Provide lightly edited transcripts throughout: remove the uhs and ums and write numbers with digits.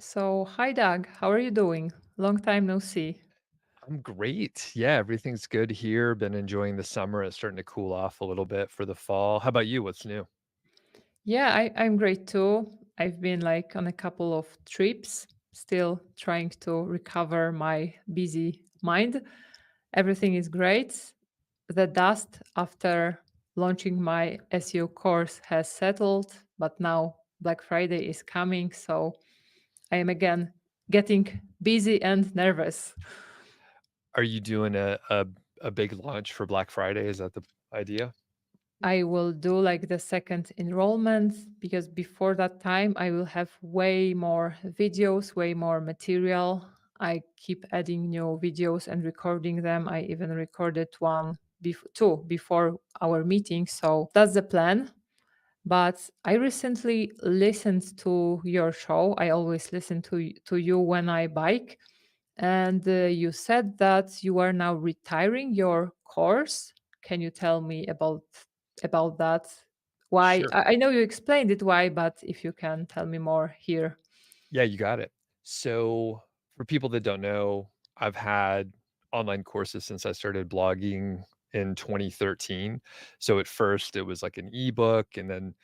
So, hi Doug, how are you doing? Long time no see. I'm great. Yeah, everything's good here. Been enjoying the summer. It's starting to cool off a little bit for the fall. How about you? What's new? Yeah, I'm great too. I've been like on a couple of trips, still trying to recover my busy mind. Everything is great. The dust after launching my SEO course has settled, but now Black Friday is coming, so I am again getting busy and nervous. Are you doing a big launch for Black Friday? Is that the idea? I will do like the second enrollment because before that time I will have way more videos, way more material. I keep adding new videos and recording them. I even recorded two before our meeting. So that's the plan. But I recently listened to your show. I always listen to you when I bike, and you said that you are now retiring your course. Can you tell me about that? Why? Sure. I know you explained it why, but if you can tell me more here. Yeah, you got it. So, for people that don't know, I've had online courses since I started blogging in 2013. So, at first, it was like an ebook, and then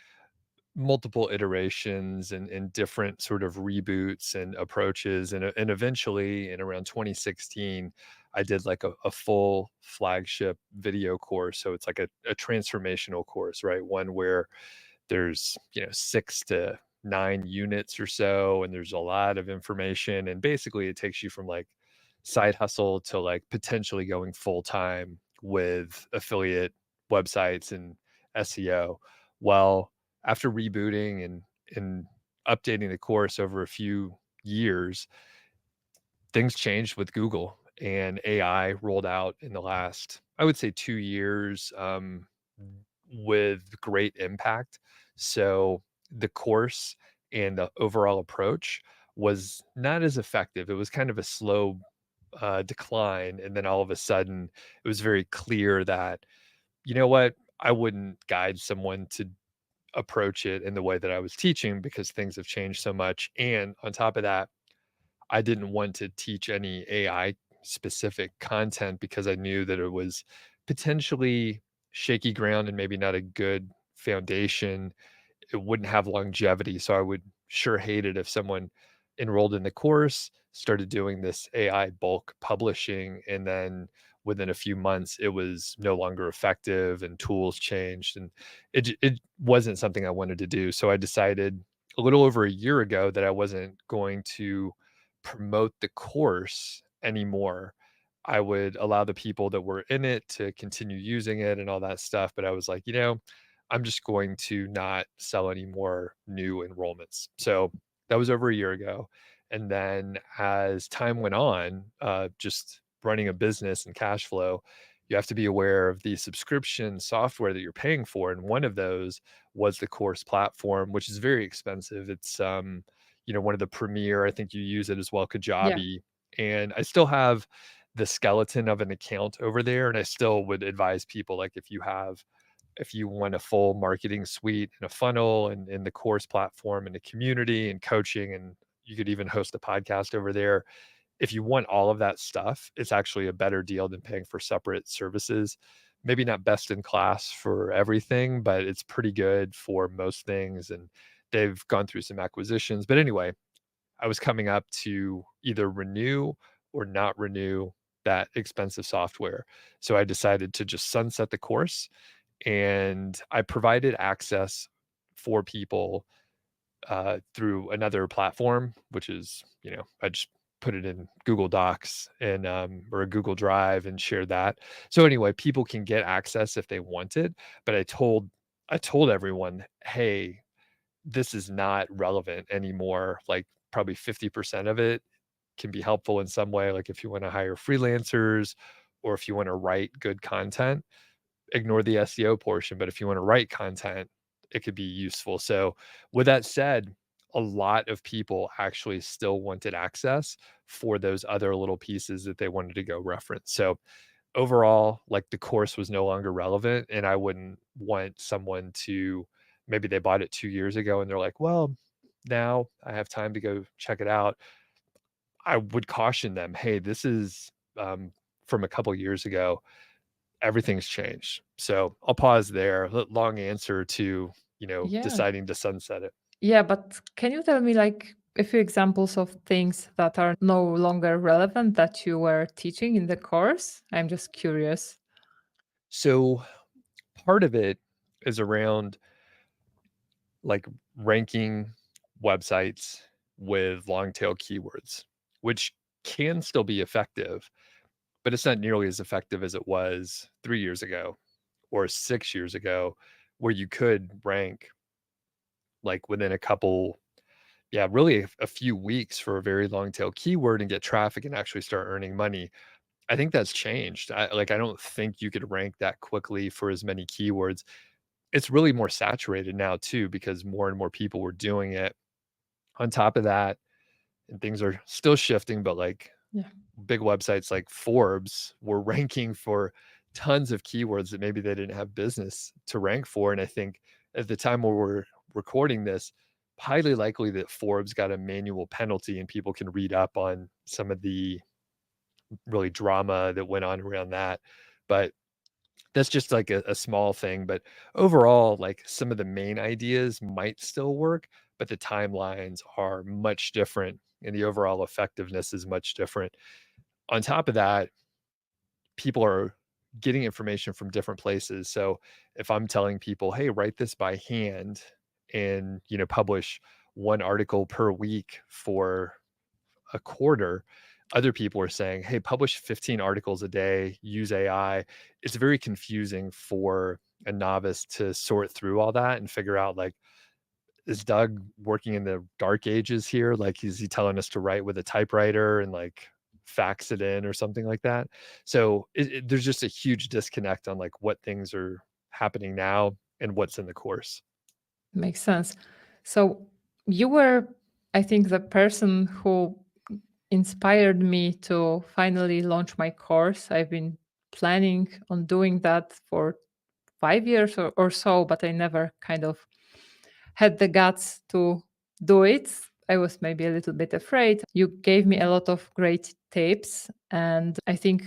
multiple iterations and different sort of reboots and approaches, and eventually in around 2016, I did like a full flagship video course. So it's like a transformational course, right? One where there's 6 to 9 units or so, and there's a lot of information, and basically it takes you from like side hustle to like potentially going full time with affiliate websites and SEO. Well, after rebooting and updating the course over a few years, things changed with Google, and AI rolled out in the last, I would say, 2 years, with great impact. So, the course and the overall approach was not as effective. It was kind of a slow, decline, and then all of a sudden, it was very clear that, you know what? I wouldn't guide someone to approach it in the way that I was teaching because things have changed so much, and on top of that, I didn't want to teach any AI specific content because I knew that it was potentially shaky ground and maybe not a good foundation. It wouldn't have longevity. So I would sure hate it if someone enrolled in the course, started doing this AI bulk publishing, and then within a few months it was no longer effective and tools changed, and it wasn't something I wanted to do. So I decided a little over a year ago that I wasn't going to promote the course anymore. I would allow the people that were in it to continue using it and all that stuff, but I was like, I'm just going to not sell any more new enrollments. So that was over a year ago. And then as time went on, just running a business and cash flow, you have to be aware of the subscription software that you're paying for. And one of those was the course platform, which is very expensive. It's one of the premier, I think you use it as well, Yeah. Kajabi. And I still have the skeleton of an account over there. And I still would advise people, like, if you want a full marketing suite and a funnel and the course platform and the community and coaching, and you could even host a podcast over there. If you want all of that stuff, it's actually a better deal than paying for separate services. Maybe not best in class for everything, but it's pretty good for most things. And they've gone through some acquisitions. But anyway, I was coming up to either renew or not renew that expensive software. So I decided to just sunset the course, and I provided access for people through another platform, which is, I just put it in Google Docs and or a Google Drive and shared that. So anyway, people can get access if they want it. But I told everyone, hey, this is not relevant anymore. Like probably 50% of it can be helpful in some way. Like if you want to hire freelancers or if you want to write good content, ignore the SEO portion, but if you wanna write content, it could be useful. So, with that said, a lot of people actually still wanted access for those other little pieces that they wanted to go reference. So, overall, like, the course was no longer relevant, and I wouldn't want someone to, maybe they bought it 2 years ago and they're like, "Well, now, I have time to go check it out, I would caution them, "Hey, this is, from a couple years ago. Everything's changed." So, I'll pause there. Long answer to, Yeah. deciding to sunset it. Yeah, but can you tell me like a few examples of things that are no longer relevant that you were teaching in the course? I'm just curious. So, part of it is around, like, ranking websites with long tail keywords, which can still be effective, but it's not nearly as effective as it was 3 years ago or 6 years ago, where you could rank, like, within a couple yeah, really a few weeks for a very long tail keyword and get traffic and actually start earning money. I think that's changed. I don't think you could rank that quickly for as many keywords. It's really more saturated now too because more and more people were doing it. On top of that, and things are still shifting, but, like, Yeah. big websites like Forbes were ranking for tons of keywords that maybe they didn't have business to rank for, and I think at the time where we're recording this, highly likely that Forbes got a manual penalty and people can read up on some of the really drama that went on around that, but that's just like a small thing, but overall, like, some of the main ideas might still work, but the timelines are much different and the overall effectiveness is much different. On top of that, people are getting information from different places. So if I'm telling people, "Hey, write this by hand and, publish 1 article per week for a quarter," other people are saying, "Hey, publish 15 articles a day, use AI." It's very confusing for a novice to sort through all that and figure out, like, is Doug working in the dark ages here? Like, is he telling us to write with a typewriter and, like, fax it in or something like that? So, there's just a huge disconnect on, like, what things are happening now and what's in the course. Makes sense. So you were, I think, the person who inspired me to finally launch my course. I've been planning on doing that for 5 years or so, but I never kind of had the guts to do it. I was maybe a little bit afraid. You gave me a lot of great tips. And I think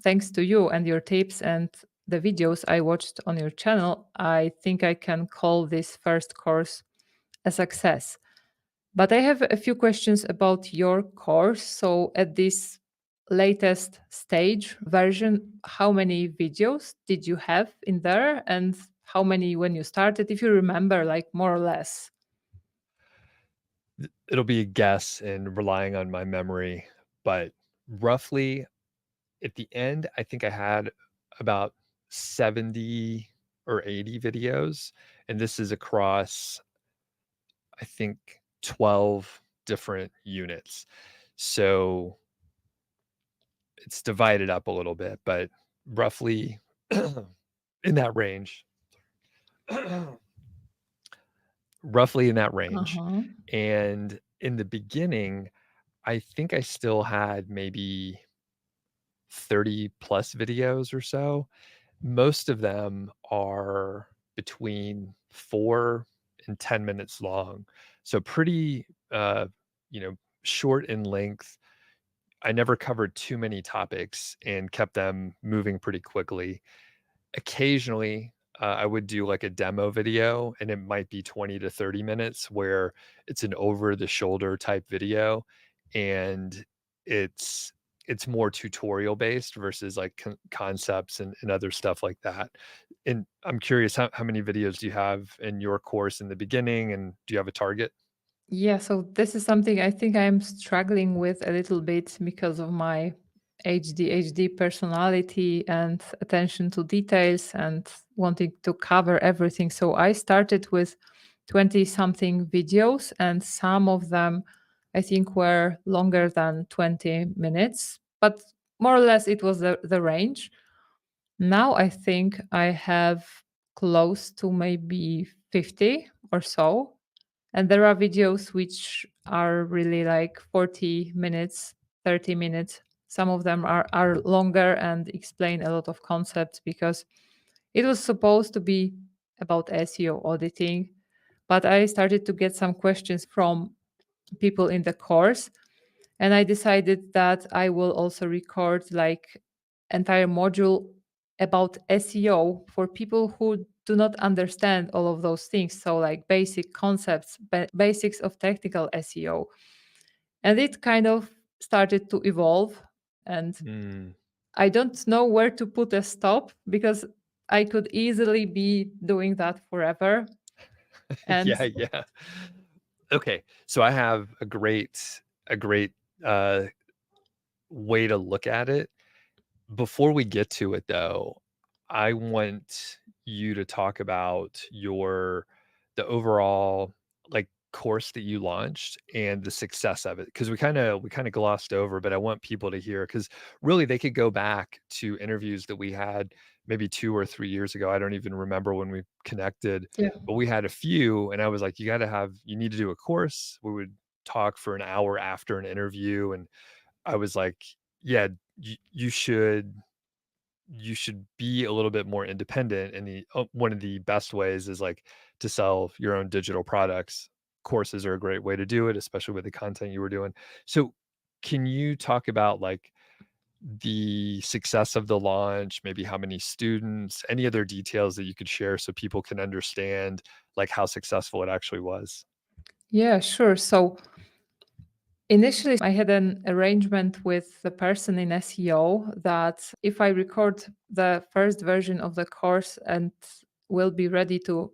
thanks to you and your tips and the videos I watched on your channel, I think I can call this first course a success. But I have a few questions about your course. So, at this latest stage version, how many videos did you have in there? And how many when you started, if you remember, like more or less? It'll be a guess and relying on my memory, but roughly at the end, I think I had about 70 or 80 videos, and this is across, I think, 12 different units. So it's divided up a little bit, but roughly in that range. Roughly in that Uh range. huh. And in the beginning, I think I still had maybe 30 plus videos or so. Most of them are between 4 and 10 minutes long. So pretty, you know, short in length. I never covered too many topics and kept them moving pretty quickly. Occasionally, I would do like a demo video and it might be 20 to 30 minutes where it's an over the shoulder type video and it's it's more tutorial based versus like concepts and other stuff like that. And I'm curious how many videos do you have in your course in the beginning and do you have a target? Yeah, so this is something I think I'm struggling with a little bit because of my ADHD personality and attention to details and wanting to cover everything. So I started with 20 something videos, and some of them I think were longer than 20 minutes, but more or less it was the range. Now I think I have close to maybe 50 or so, and there are videos which are really like 40 minutes, 30 minutes. Some of them are longer and explain a lot of concepts because it was supposed to be about SEO auditing, but I started to get some questions from people in the course, and I decided that I will also record like entire module about SEO for people who do not understand all of those things. So like basic concepts, basics of technical SEO. And it kind of started to evolve, and Mm. I don't know where to put a stop because I could easily be doing that forever. And Yeah, yeah. Okay, so I have a great, uh, way to look at it. Before we get to it though, I want you to talk about the overall, like, course that you launched and the success of it, because we kinda glossed over, but I want people to hear, because really they could go back to interviews that we had maybe 2 or 3 years ago. I don't even remember when we connected, yeah. but we had a few, and I was like, you need to do a course." We would talk for an hour after an interview, and I was like, "Yeah, you should be a little bit more independent, and one of the best ways is, like, to sell your own digital products. Courses are a great way to do it, especially with the content you were doing." So, can you talk about, like, the success of the launch, maybe how many students, any other details that you could share so people can understand, like, how successful it actually was? Yeah, sure. So initially, I had an arrangement with the person in SEO that if I record the first version of the course and will be ready to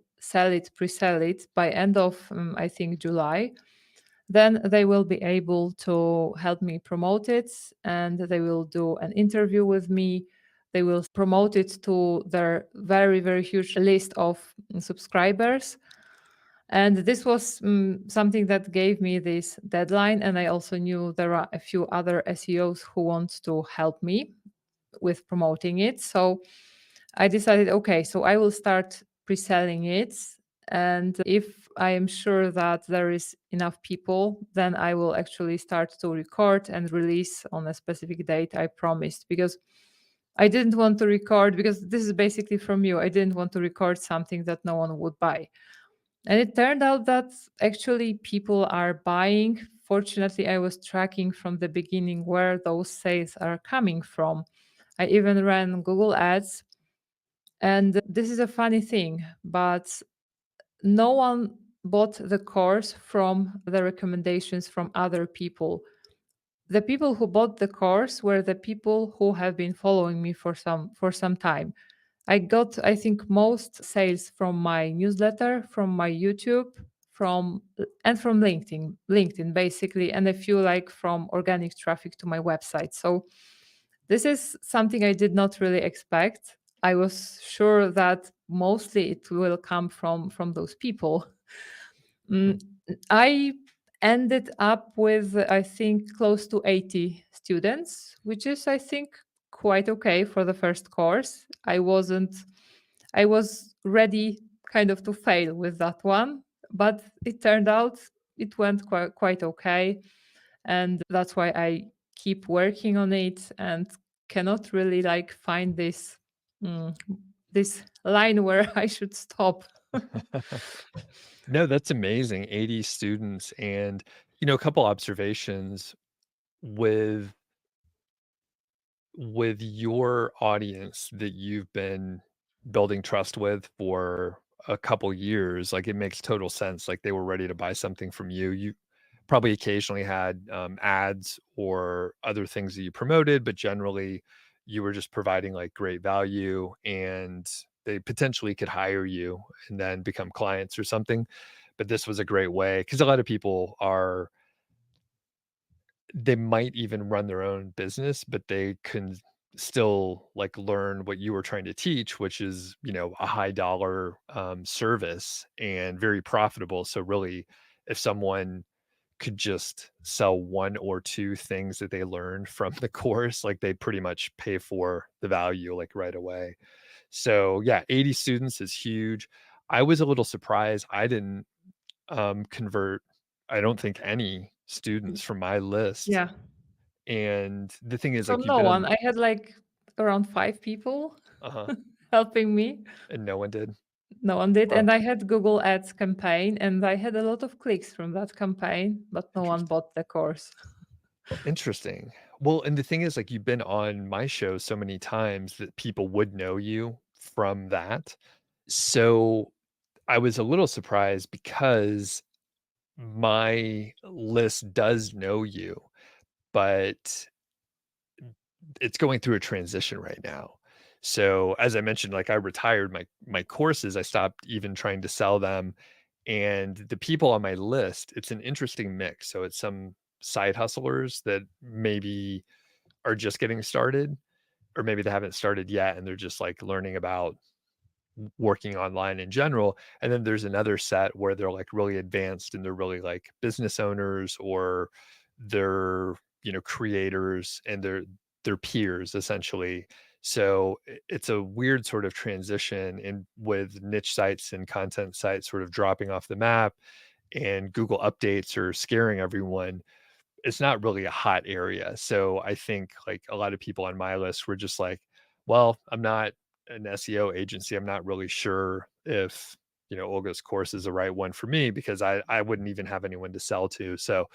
pre-sell it by end of I think July, then they will be able to help me promote it, and they will do an interview with me. They will promote it to their very, very huge list of subscribers. And this was something that gave me this deadline. And I also knew there are a few other SEOs who want to help me with promoting it. So I decided, okay, so I will start pre selling it. And if I am sure that there is enough people, then I will actually start to record and release on a specific date I promised. Because I didn't want to record, because this is basically from you. I didn't want to record something that no one would buy. And it turned out that actually people are buying. Fortunately, I was tracking from the beginning where those sales are coming from. I even ran Google Ads. And this is a funny thing, but no one bought the course from the recommendations from other people. The people who bought the course were the people who have been following me for some time. I got, I think, most sales from my newsletter, from my YouTube, from LinkedIn basically, and a few like from organic traffic to my website. So this is something I did not really expect. I was sure that mostly it will come from those people. Mm. Mm, I ended up with, I think, close to 80 students, which is, I think, quite okay for the first course. I was ready kind of to fail with that one, but it turned out it went quite okay. And that's why I keep working on it and cannot really like find mm, this line where I should stop. No, that's amazing, 80 students, and, a couple observations with your audience that you've been building trust with for a couple years. Like, it makes total sense, like, they were ready to buy something from you. You probably occasionally had, ads or other things that you promoted, but generally, you were just providing, like, great value, and they potentially could hire you and then become clients or something. But this was a great way, because a lot of people they might even run their own business, but they can still, like, learn what you were trying to teach, which is, a high dollar, service and very profitable. So really, if someone could just sell 1 or 2 things that they learned from the course, like, they pretty much pay for the value, like, right away. So, yeah, 80 students is huge. I was a little surprised. I didn't, convert, I don't think, any students from my list, Yeah. and the thing is, So like, you've no been one. on. I had like around 5 people Uh-huh, helping me. and no one did? No one did, Wow, and I had Google Ads campaign, and I had a lot of clicks from that campaign, but no one interesting. bought the course. Interesting. Well, and the thing is, like, you've been on my show so many times that people would know you from that. So I was a little surprised because my list does know you, but it's going through a transition right now. So as I mentioned, like I retired my courses, I stopped even trying to sell them. And the people on my list, it's an interesting mix. So it's some side hustlers that maybe are just getting started, or maybe they haven't started yet and they're just like learning about working online in general. And then there's another set where they're like really advanced and they're really like business owners, or they're, creators, and they're peers essentially. So it's a weird sort of transition in with niche sites and content sites sort of dropping off the map, and Google updates are scaring everyone. It's not really a hot area. So I think like a lot of people on my list were just like, well, I'm not an SEO agency. I'm not really sure if, Olga's course is the right one for me, because I wouldn't even have anyone to sell to. So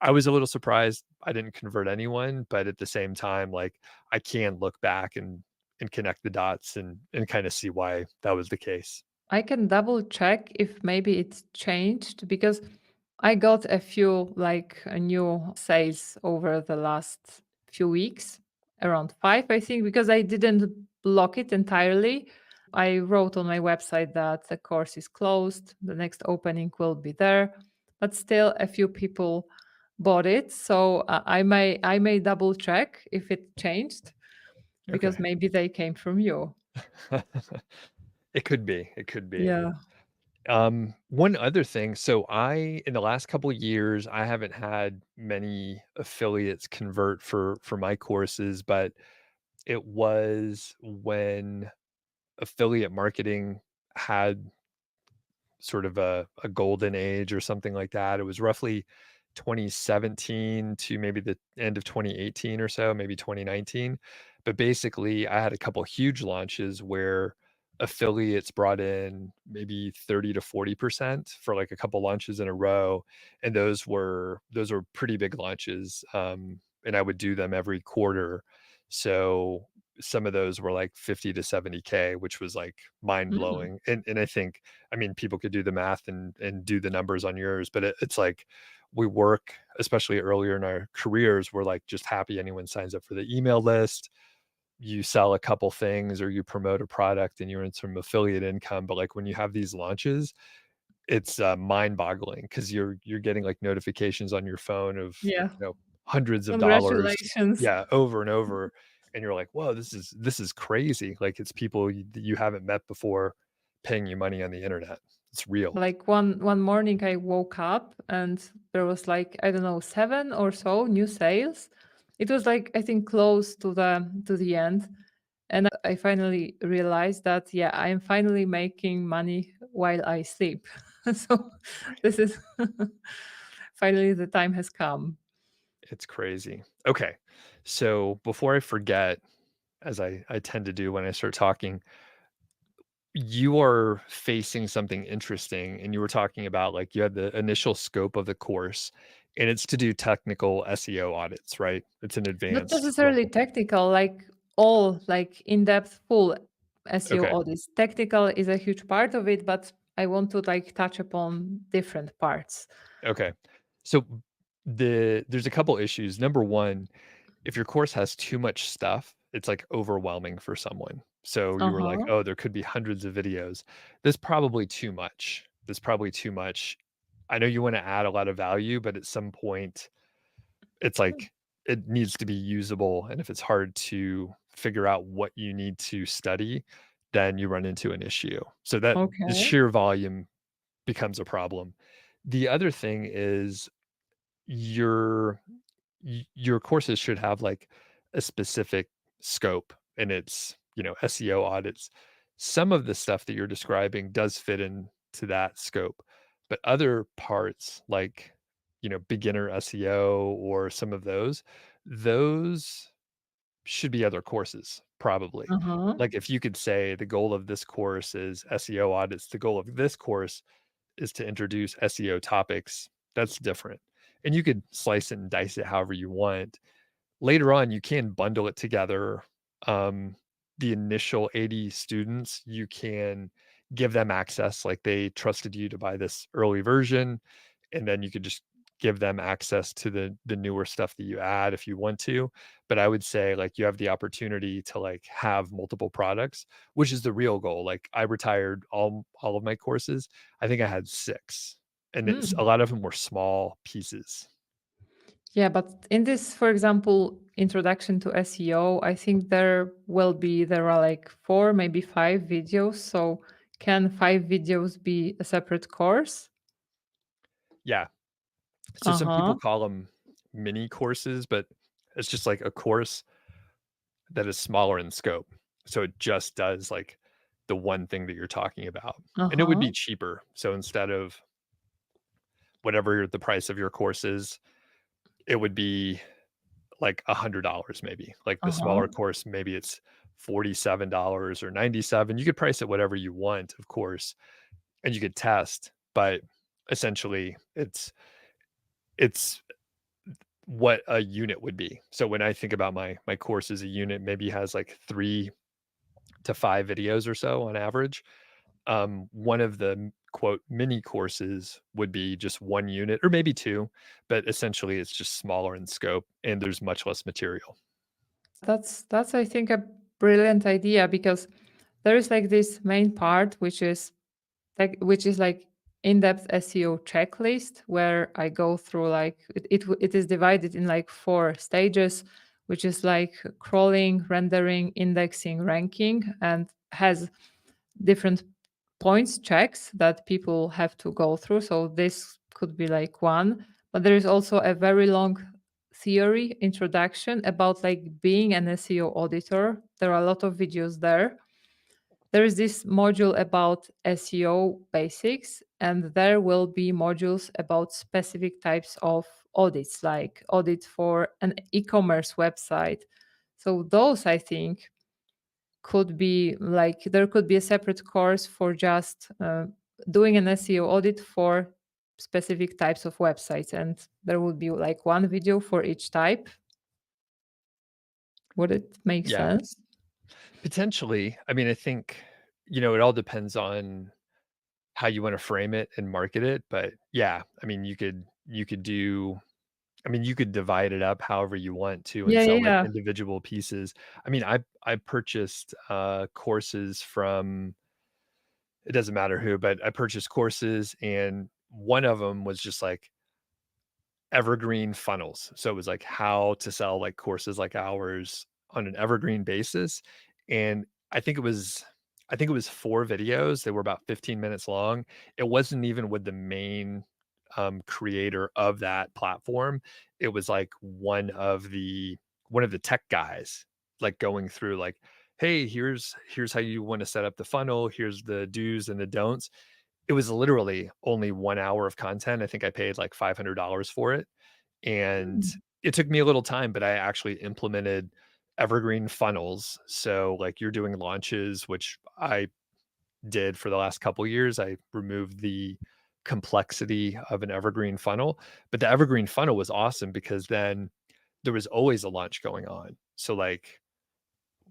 I was a little surprised I didn't convert anyone, but at the same time, like I can look back and connect the dots and kind of see why that was the case. I can double check if maybe it's changed because I got a few like new sales over the last few weeks, around 5 I think, because I didn't block it entirely. I wrote on my website that the course is closed, the next opening will be there, but still a few people bought it. So I may double check if it changed because Okay. maybe they came from you. It could be. It could be. Yeah. One other thing, so in the last couple of years, I haven't had many affiliates convert for my courses, but it was when affiliate marketing had sort of a golden age or something like that. It was roughly 2017 to maybe the end of 2018 or so, maybe 2019. But basically, I had a couple huge launches where affiliates brought in maybe 30 to 40% for like a couple launches in a row. And those were pretty big launches. And I would do them every quarter. So some of those were like 50 to 70K, which was like mind Mm. blowing. And I think, I mean, people could do the math and do the numbers on yours, but it's like we work, especially earlier in our careers, we're like just happy anyone signs up for the email list. You sell a couple things or you promote a product and you're in some affiliate income. But like when you have these launches, it's mind boggling because you're getting like notifications on your phone of, Yeah. hundreds of dollars, Congratulations. yeah, over and over. And you're like, whoa, this is crazy. Like it's people that you haven't met before paying you money on the internet. It's real. Like one morning I woke up and there was like, I don't know, 7 or so new sales. It was like I think close to the end. And I finally realized that yeah, I'm finally making money while I sleep. So Right. this is finally the time has come. It's crazy. Okay. So before I forget, as I tend to do when I start talking, you are facing something interesting, and you were talking about like you had the initial scope of the course, and it's to do technical SEO audits, right? It's an Not advanced necessarily level. technical, like all like in-depth full SEO Okay. audits. Technical is a huge part of it, but I want to like touch upon different parts. Okay. So there's a couple issues. Number one, if your course has too much stuff, it's like overwhelming for someone. So you were like, Uh-huh. oh, there could be hundreds of videos. That's probably too much. That's probably too much. I know you want to add a lot of value, but at some point, it's like it needs to be usable. And if it's hard to figure out what you need to study, then you run into an issue. So that the Okay. sheer volume becomes a problem. The other thing is your your courses should have like a specific scope, and it's, SEO audits. Some of the stuff that you're describing does fit into that scope, but other parts like, beginner SEO or some of those should be other courses, probably. Uh-huh. Like, if you could say the goal of this course is SEO audits, the goal of this course is to introduce SEO topics, that's different. And you could slice it and dice it however you want. Later on, you can bundle it together. Um, the initial 80 students, you can give them access, like they trusted you to buy this early version, and then you could just give them access to the newer stuff that you add if you want to. But I would say, like, you have the opportunity to, like, have multiple products, which is the real goal. Like, I retired all of my courses. I think I had 6, and it's a Mm. lot of them were small pieces. Yeah, but in this, for example, introduction to SEO, I think there are like 4, maybe 5 videos. So can 5 videos be a separate course? Yeah. So some people Uh-huh. call them mini courses, but it's just like a course that is smaller in scope. So it just does like the one thing that you're talking about. And it would Uh-huh. be cheaper. So instead of whatever the price of your course is, it would be like $100 maybe. Like the Uh-huh. smaller course, maybe it's $47 or 97. You could price it whatever you want, of course, and you could test, but essentially it's what a unit would be. So when I think about my course as a unit, maybe has like 3 to 5 videos or so on average. One of the quote mini courses would be just 1 unit or maybe 2, but essentially it's just smaller in scope and there's much less material. That's I think a brilliant idea because there is like this main part which is like in-depth SEO checklist where I go through like it is divided in like 4 stages, which is like crawling, rendering, indexing, ranking, and has different points checks that people have to go through. So this could be like one, but there is also a very long theory introduction about like being an SEO auditor. There are a lot of videos there. There is this module about SEO basics, and there will be modules about specific types of audits, like audit for an e-commerce website. So those I think could be like there could be a separate course for just doing an SEO audit for specific types of websites, and there would be like one video for each type. Would it make Yeah, sense? potentially. I mean, I think, it all depends on how you wanna frame it and market it, but yeah, I mean, you could do I mean, you could divide it up however you want to and Yeah, yeah, sell, like, yeah. individual pieces. I mean, I purchased, courses from it doesn't matter who, but I purchased courses, and one of them was just, like, evergreen funnels. So it was like how to sell like courses like ours on an evergreen basis. And I think it was 4 videos. They were about 15 minutes long. It wasn't even with the main creator of that platform. It was like one of the tech guys like going through like, hey, here's how you want to set up the funnel. Here's the do's and the don'ts. It was literally only 1 hour of content. I think I paid like $500 for it, and Mm. it took me a little time, but I actually implemented evergreen funnels. So, like, you're doing launches, which I did for the last couple years. I removed the complexity of an evergreen funnel, but the evergreen funnel was awesome because then there was always a launch going on. So, like,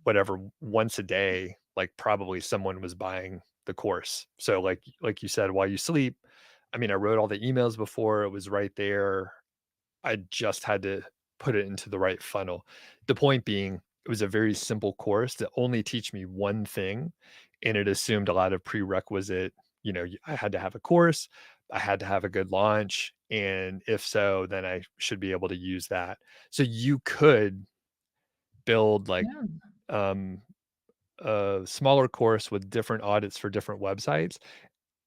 whatever, once a day, like, probably someone was buying the course. So, like you said, while you sleep, I mean, I wrote all the emails before, it was right there. I just had to put it into the right funnel. The point being, it was a very simple course to only teach me one thing, and it assumed a lot of prerequisite, I had to have a course, I had to have a good launch, and if so, then I should be able to use that. So you could build like Yeah. um a smaller course with different audits for different websites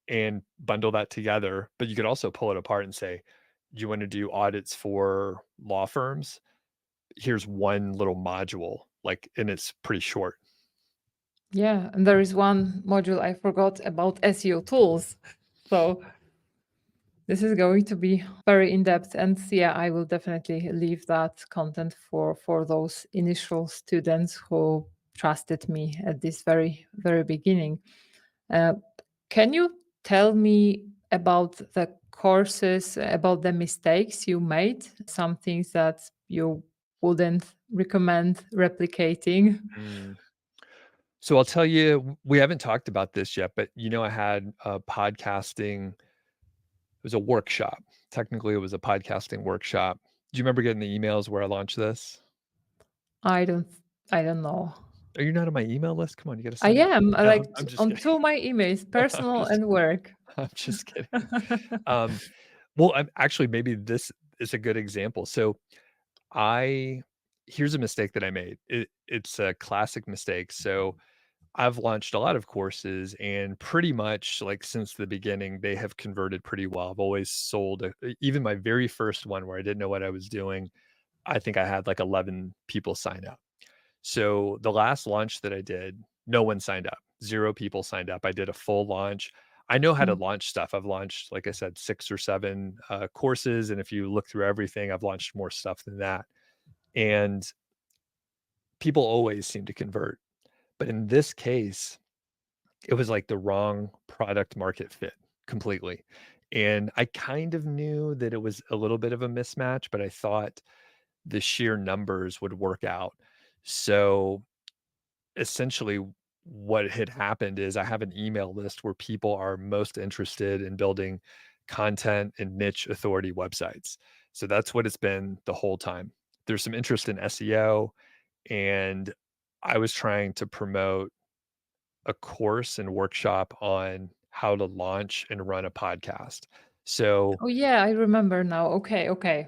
and bundle that together, but you could also pull it apart and say, "You wanna do audits for law firms? Here's one little module," like, and it's pretty short. Yeah, and there is one module I forgot about SEO tools. So This is going to be very in depth, and yeah, I will definitely leave that content for those initial students who trusted me at this very beginning. Uh, can you tell me about the courses, about the mistakes you made, some things that you wouldn't recommend replicating? Mm. So I'll tell you, we haven't talked about this yet, but I had a podcasting, it was a workshop. Technically, it was a podcasting workshop. Do you remember getting the emails where I launched this? I don't, I don't know. Are you not on my email list? Come on, you gotta I sign up. am No, like I'm just on kidding. two my emails, I'm personal just and work. I'm just kidding. Um, well, I'm actually maybe this is a good example. So I here's a mistake that I made. It's a classic mistake. So I've launched a lot of courses and pretty much like since the beginning, they have converted pretty well. I've always sold even my very first one where I didn't know what I was doing. I think I had like 11 people sign up. So the last launch that I did, no one signed up. 0 people signed up. I did a full launch. I know how to Mm. launch stuff. I've launched, like I said, 6 or 7 courses. And if you look through everything, I've launched more stuff than that. And people always seem to convert. But in this case, it was like the wrong product market fit completely. And I kind of knew that it was a little bit of a mismatch, but I thought the sheer numbers would work out. So essentially, what had happened is I have an email list where people are most interested in building content and niche authority websites. So that's what it's been the whole time. There's some interest in SEO, and I was trying to promote a course and workshop on how to launch and run a podcast. So Oh yeah, I remember now. Okay, okay.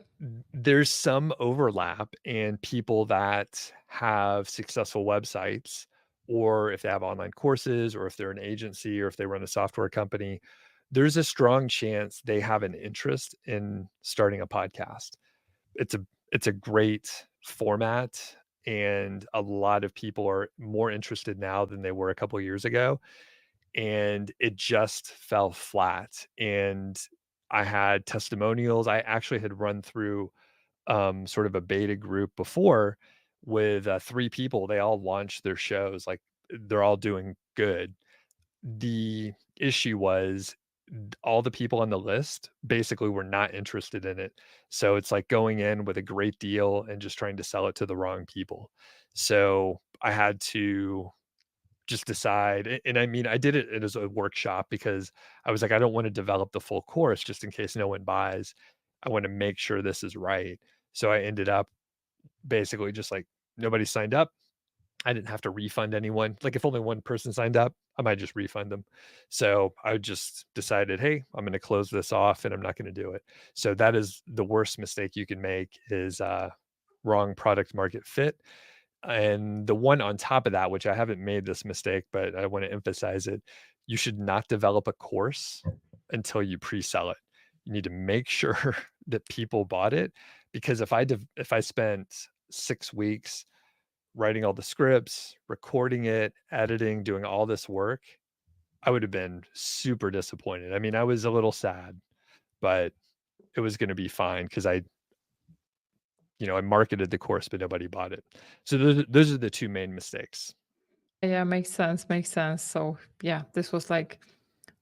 there's some overlap in people that have successful websites, or if they have online courses, or if they're an agency, or if they run a software company, there's a strong chance they have an interest in starting a podcast. It's a great format, and a lot of people are more interested now than they were a couple years ago, and it just fell flat. And I had testimonials. I actually had run through sort of a beta group before with 3 people. They all launched their shows, like they're all doing good. The issue was all the people on the list basically were not interested in it. So it's like going in with a great deal and just trying to sell it to the wrong people. So I had to just decide, and I mean, I did it as a workshop because I was like, I don't want to develop the full course just in case no one buys. I want to make sure this is right. So I ended up basically just like nobody signed up. I didn't have to refund anyone. Like if only one person signed up, I might just refund them. So I just decided, hey, I'm going to close this off and I'm not going to do it. So that is the worst mistake you can make is wrong product market fit. And the one on top of that, which I haven't made this mistake, but I want to emphasize it, you should not develop a course until you pre-sell it. You need to make sure that people bought it, because if I spent 6 weeks writing all the scripts, recording it, editing, doing all this work, I would have been super disappointed. I mean, I was a little sad, but it was going to be fine because I marketed the course, but nobody bought it. So those are the 2 main mistakes. Yeah, makes sense, makes sense. So yeah, this was like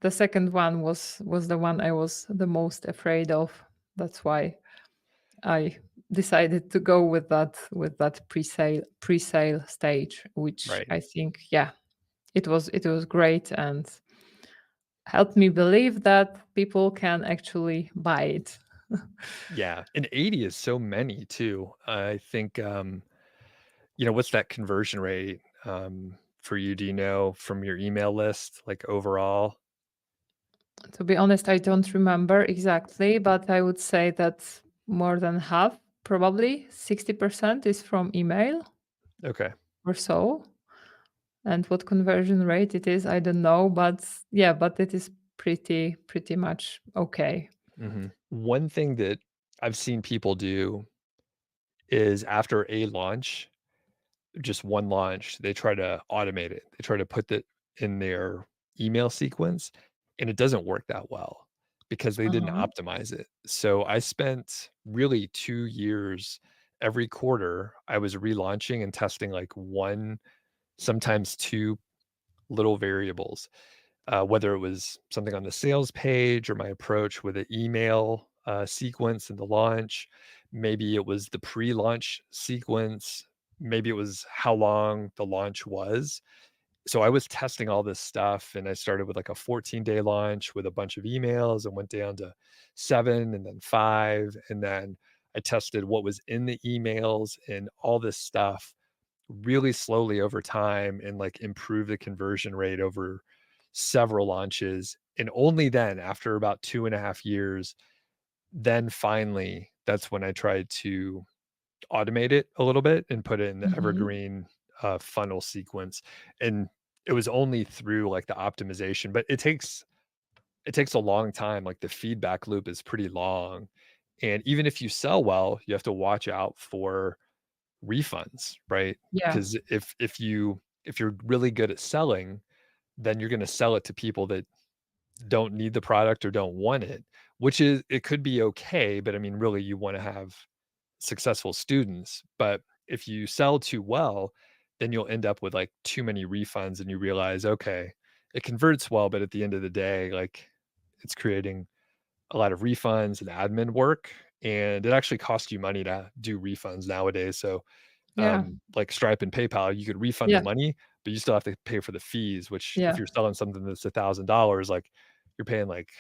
the second one was the one I was the most afraid of. That's why I decided to go with that pre-sale stage, which Right. I think yeah, it was great and helped me believe that people can actually buy it. Yeah, and 80 is so many too. I think, what's that conversion rate, for you? Do you know from your email list, like, overall? To be honest, I don't remember exactly, but I would say that more than half, probably 60% is from email Okay. or so. And what conversion rate it is, I don't know, but yeah, but it is pretty much okay. Mhm. One thing that I've seen people do is after a launch, just one launch, they try to automate it. They try to put that in their email sequence, and it doesn't work that well. because they didn't Uh-huh. optimize it. So I spent really 2 years every quarter, I was relaunching and testing like 1, sometimes 2 little variables, whether it was something on the sales page or my approach with an email sequence in the launch. Maybe it was the pre-launch sequence. Maybe it was how long the launch was. So I was testing all this stuff, and I started with like a 14-day launch with a bunch of emails and went down to 7 and then 5. And then I tested what was in the emails and all this stuff really slowly over time and like improve the conversion rate over several launches. And only then, after about 2.5 years, then finally, that's when I tried to automate it a little bit and put it in the Mhm. evergreen funnel sequence. And it was only through like the optimization, but it takes a long time. Like the feedback loop is pretty long. And even if you sell well, you have to watch out for refunds, right? Yeah. Because if you're really good at selling, then you're going to sell it to people that don't need the product or don't want it, which is it could be okay, but I mean, really, you want to have successful students. But if you sell too well, then you'll end up with like too many refunds, and you realize, okay, it converts well, but at the end of the day, like it's creating a lot of refunds and admin work, and it actually costs you money to do refunds nowadays. So Yeah. like Stripe and PayPal, you could refund the Yeah. money, but you still have to pay for the fees, which if Yeah. you're selling something that's $1,000, like you're paying like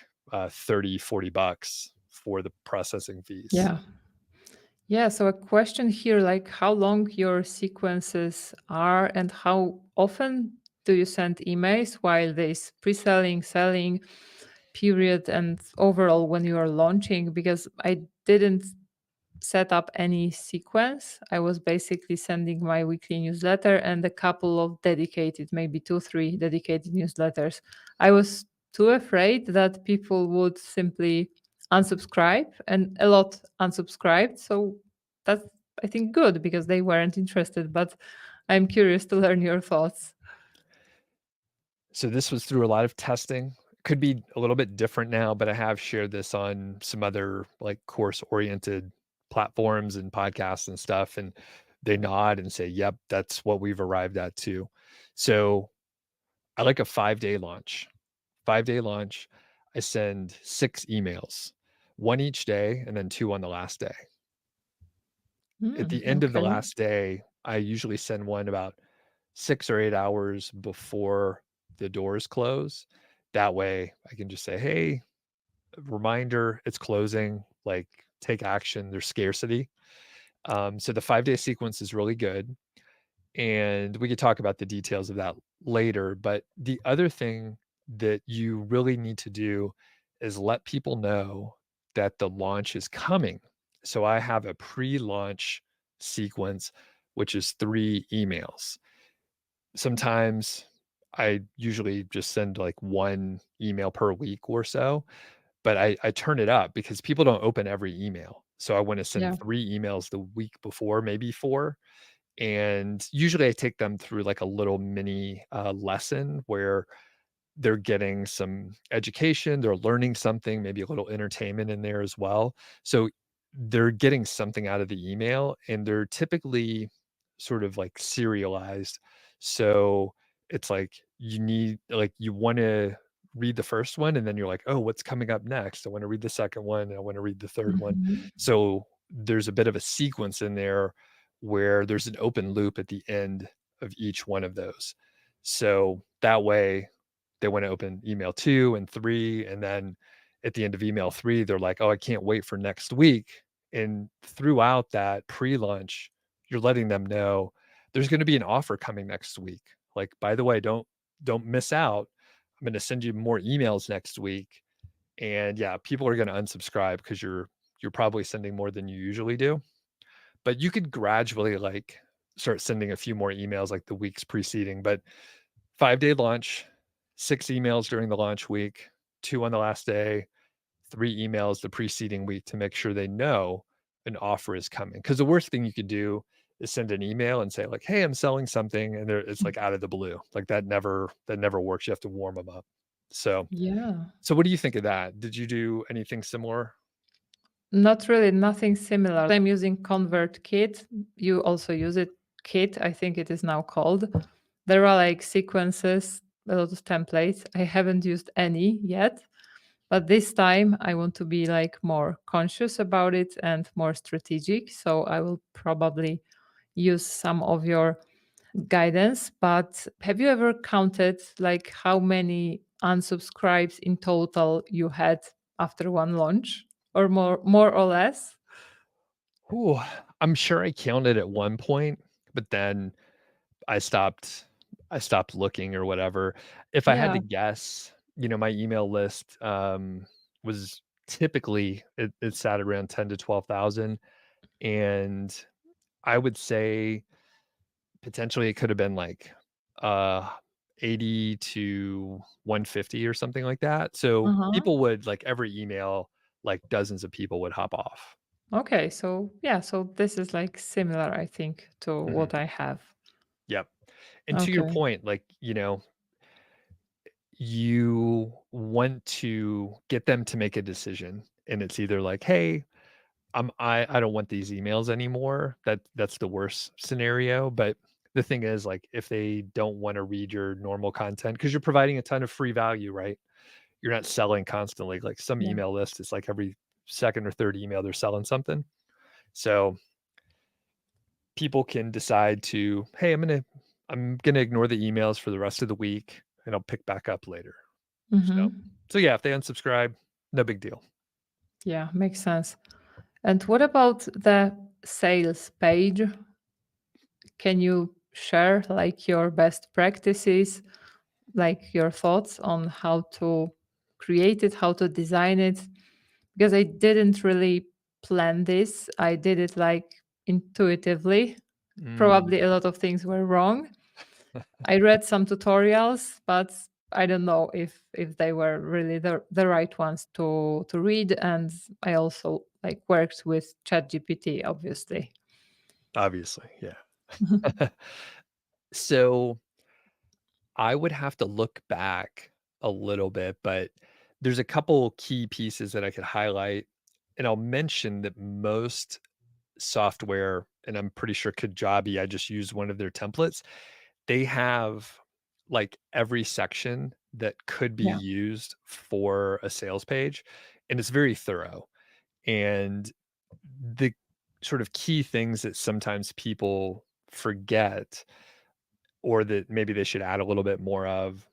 30, $40 for the processing fees. Yeah. Yeah, so a question here, like how long your sequences are and how often do you send emails while there's pre-selling, selling period, and overall when you are launching? Because I didn't set up any sequence. I was basically sending my weekly newsletter and a couple of dedicated, maybe two, three dedicated newsletters. I was too afraid that people would simply unsubscribe, and a lot unsubscribed. So that's, I think, good because they weren't interested. But I'm curious to learn your thoughts. So this was through a lot of testing. Could be a little bit different now, but I have shared this on some other like course oriented platforms and podcasts and stuff. And they nod and say, yep, that's what we've arrived at too. So I like a 5-day launch. 5-day launch. I send 6 emails, 1 each day and then 2 on the last day. At the end of the Okay. last day, I usually send one about 6 or 8 hours before the doors close. That way, I can just say, "Hey, reminder, it's closing, like, take action, there's scarcity." So the 5-day sequence is really good, and we could talk about the details of that later, but the other thing that you really need to do is let people know that the launch is coming. So I have a pre-launch sequence, which is 3 emails. Sometimes I usually just send, like, 1 email per week or so, but I turn it up because people don't open every email. So I wanna send Yeah. 3 emails the week before, maybe 4, and usually I take them through, like, a little mini, lesson where they're getting some education, they're learning something, maybe a little entertainment in there as well. So they're getting something out of the email, and they're typically sort of like serialized. So it's like you want to read the first one, and then you're like, oh, what's coming up next? I want to read the second one, and I want to read the third one. Mhm. So there's a bit of a sequence in there where there's an open loop at the end of each one of those. So that way they wanna open email 2 and 3, and then at the end of email 3, they're like, "Oh, I can't wait for next week." And throughout that pre-launch, you're letting them know there's gonna be an offer coming next week. Like, "By the way, don't miss out. I'm gonna send you more emails next week." And, yeah, people are gonna unsubscribe because you're probably sending more than you usually do. But you could gradually, like, start sending a few more emails, like, the weeks preceding, but 5-day launch, 6 emails during the launch week, 2 on the last day, 3 emails the preceding week to make sure they know an offer is coming. Because the worst thing you could do is send an email and say like, "Hey, I'm selling something," and it's, like, out of the blue. Like, that never works. You have to warm them up. So Yeah. so what do you think of that? Did you do anything similar? Not really, nothing similar. I'm using ConvertKit. You also use it, Kit, I think it is now called. There are like sequences, a lot of templates. I haven't used any yet, but this time I want to be like more conscious about it and more strategic. So I will probably use some of your guidance. But have you ever counted like how many unsubscribes in total you had after one launch, or more or less? Ooh, I'm sure I counted at one point, but then I stopped I stopped looking or whatever. If I had Yeah. to guess, my email list, was typically it sat around 10 to 12,000, and I would say potentially it could have been like, uh, 80 to 150 or something like that. So Uh-huh. people would like every email, like dozens of people would hop off. Okay. So yeah, so this is like similar, I think, to Mhm. what I have. Yep. And to your Okay. point, like, you want to get them to make a decision, and it's either like, "Hey, I don't want these emails anymore." That's the worst scenario, but the thing is, like, if they don't wanna read your normal content because 'cause you're providing a ton of free value, right? You're not selling constantly, like, some Yeah. email list, it's like every 2nd or 3rd email, they're selling something. So, people can decide to, "Hey, I'm gonna ignore the emails for the rest of the week, and I'll pick back up later." So Mm-hmm. so yeah, if they unsubscribe, no big deal. Yeah, makes sense. And what about the sales page? Can you share like your best practices, like your thoughts on how to create it, how to design it? Because I didn't really plan this. I did it like intuitively. Mm, Probably a lot of things were wrong. I read some tutorials, but I don't know if they were really the right ones to read. And I also like worked with ChatGPT, obviously. obviously, yeah. So, I would have to look back a little bit, but there's a couple key pieces that I could highlight, and I'll mention that most software, and I'm pretty sure Kajabi, I just used one of their templates, they have, like, every section that could be Yeah. used for a sales page, and it's very thorough. And the sort of key things that sometimes people forget or that maybe they should add a little bit more of,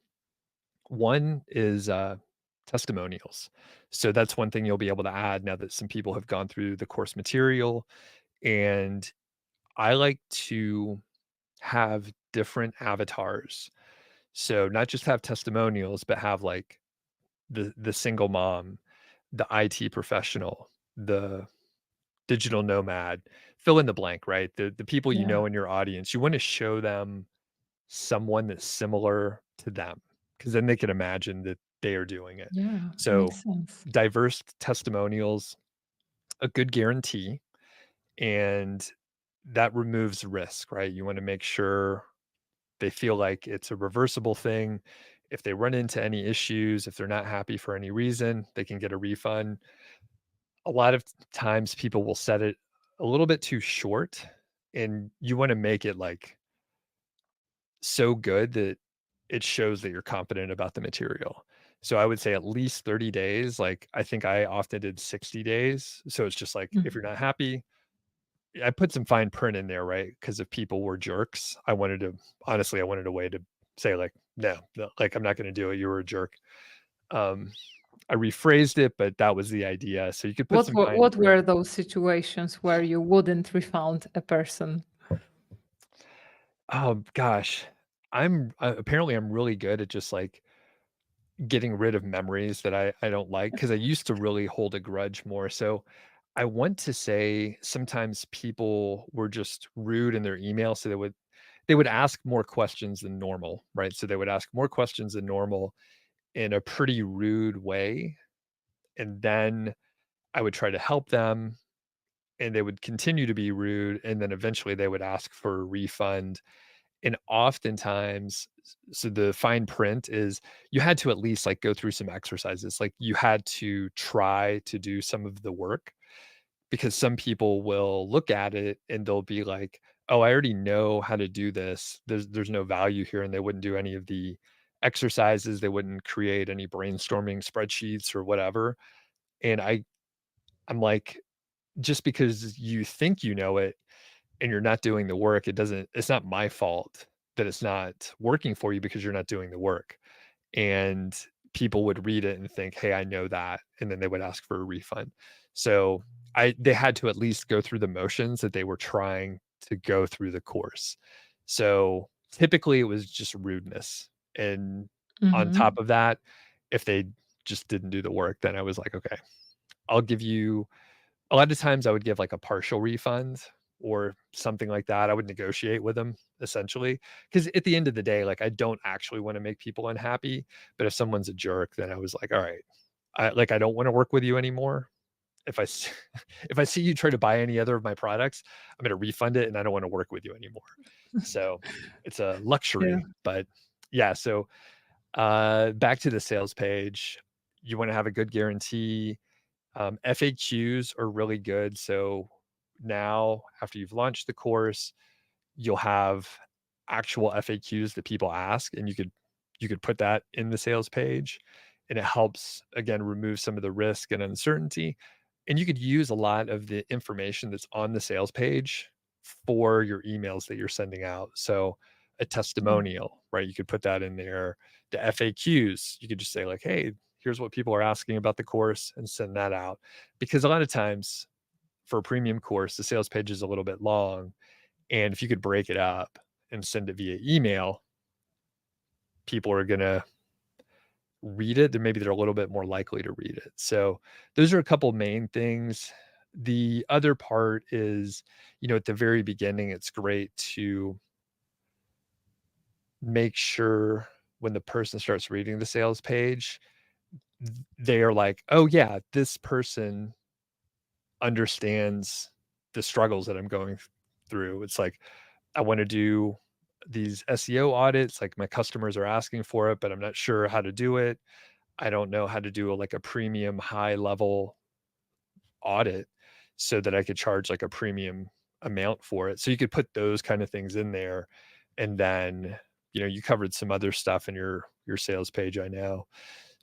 one is, testimonials. So that's one thing you'll be able to add now that some people have gone through the course material, and I like to have different avatars. So not just have testimonials, but have, like, the single mom, the IT professional, the digital nomad, fill in the blank, right? The people you Yeah. know in your audience, you wanna show them someone that's similar to them, because then they can imagine that they are doing it. Yeah. So, Makes sense. diverse testimonials, a good guarantee, and that removes risk, right? You wanna make sure they feel like it's a reversible thing. If they run into any issues, if they're not happy for any reason, they can get a refund. A lot of times people will set it a little bit too short, and you wanna make it, like, so good that it shows that you're confident about the material. So I would say at least 30 days, like, I think I often did 60 days. So it's just like, if you're Mm. not happy, I put some fine print in there, right? Because if people were jerks, I wanted to honestly, I wanted a way to say, like, "No, no, like, I'm not gonna do it, you were a jerk." Um, I rephrased it, but that was the idea. So you could put some fine What print. were those situations where you wouldn't refund a person? Oh gosh. Apparently I'm really good at just, like, getting rid of memories that I don't like, because I used to really hold a grudge more. So I want to say sometimes people were just rude in their email, so they would ask more questions than normal, right? So they would ask more questions than normal in a pretty rude way, and then I would try to help them, and they would continue to be rude, and then eventually they would ask for a refund, And oftentimes, so the fine print is you had to at least like go through some exercises. Like you had to try to do some of the work because some people will look at it and they'll be like, "Oh, I already know how to do this. There's no value here," and they wouldn't do any of the exercises. They wouldn't create any brainstorming spreadsheets or whatever. And I'm like, just because you think you know it and you're not doing the work, it's not my fault that it's not working for you because you're not doing the work. And people would read it and think, "Hey, I know that," and then they would ask for a refund. So, they had to at least go through the motions that they were trying to go through the course. So, typically, it was just rudeness, and on top Mhm. of that, if they just didn't do the work, then I was like, "Okay, I'll give you." A lot of times I would give, like, a partial refund or something like that. I would negotiate with them essentially, because at the end of the day, like, I don't actually wanna make people unhappy, but if someone's a jerk, then I was like, "Alright, I don't wanna work with you anymore. If I s if I see you try to buy any other of my products, I'm gonna refund it, and I don't wanna work with you anymore." So, it's a Yeah. luxury, but yeah, so, back to the sales page, you wanna have a good guarantee. FAQs are really good. So now, after you've launched the course, you'll have actual FAQs that people ask, and you could put that in the sales page, and it helps again remove some of the risk and uncertainty. And you could use a lot of the information that's on the sales page for your emails that you're sending out. So a Mm. testimonial, right? You could put that in there. The FAQs, you could just say like, "Hey, here's what people are asking about the course," and send that out. Because a lot of times for a premium course, the sales page is a little bit long, and if you could break it up and send it via email, people are gonna read it, then maybe they're a little bit more likely to read it. So those are a couple main things. The other part is, at the very beginning, it's great to make sure when the person starts reading the sales page, they are like, "Oh yeah, this person understands the struggles that I'm going through." It's like, I want to do these SEO audits, like my customers are asking for it, but I'm not sure how to do it. I don't know how to do like a premium high level audit so that I could charge like a premium amount for it. So you could put those kind of things in there. And then, you covered some other stuff in your sales page, I know.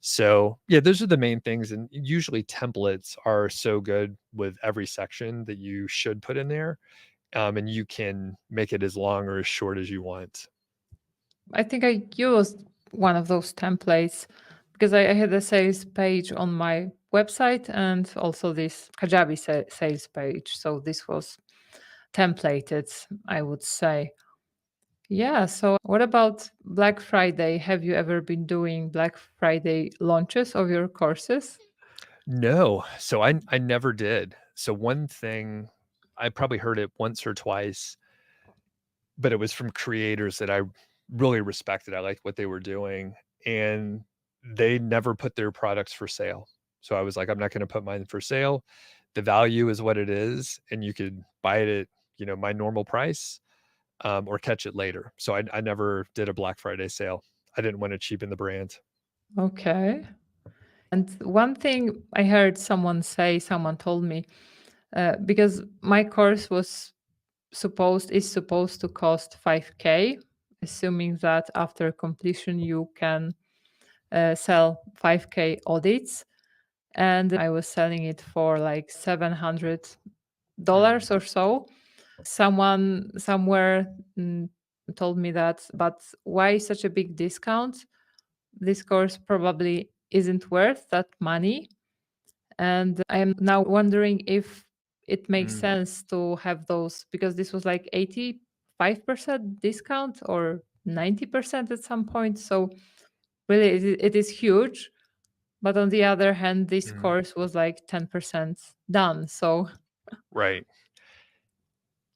So, yeah, those are the main things, and usually templates are so good with every section that you should put in there, and you can make it as long or as short as you want. I think I used one of those templates because I had a sales page on my website and also this Kajabi sales page. So this was templated, I would say. Yeah. So what about Black Friday? Have you ever been doing Black Friday launches of your courses? No, so I never did. So one thing, I probably heard it once or twice, but it was from creators that I really respected. I liked what they were doing, and they never put their products for sale. So I was like, "I'm not gonna put mine for sale. The value is what it is, and you could buy it at, my normal price, or catch it later." So I never did a Black Friday sale. I didn't wanna cheapen the brand. Okay. And one thing I heard someone told me, because my course is supposed to cost 5K, assuming that after completion you can sell 5K audits. And I was selling it for like $700 Mm, or so. Someone somewhere told me that, but why such a big discount? This course probably isn't worth that money. And I am now wondering if it makes mm, sense to have those because this was like 85% discount or 90% at some point. So really it is huge. But on the other hand, this mm, course was like 10% done. So right.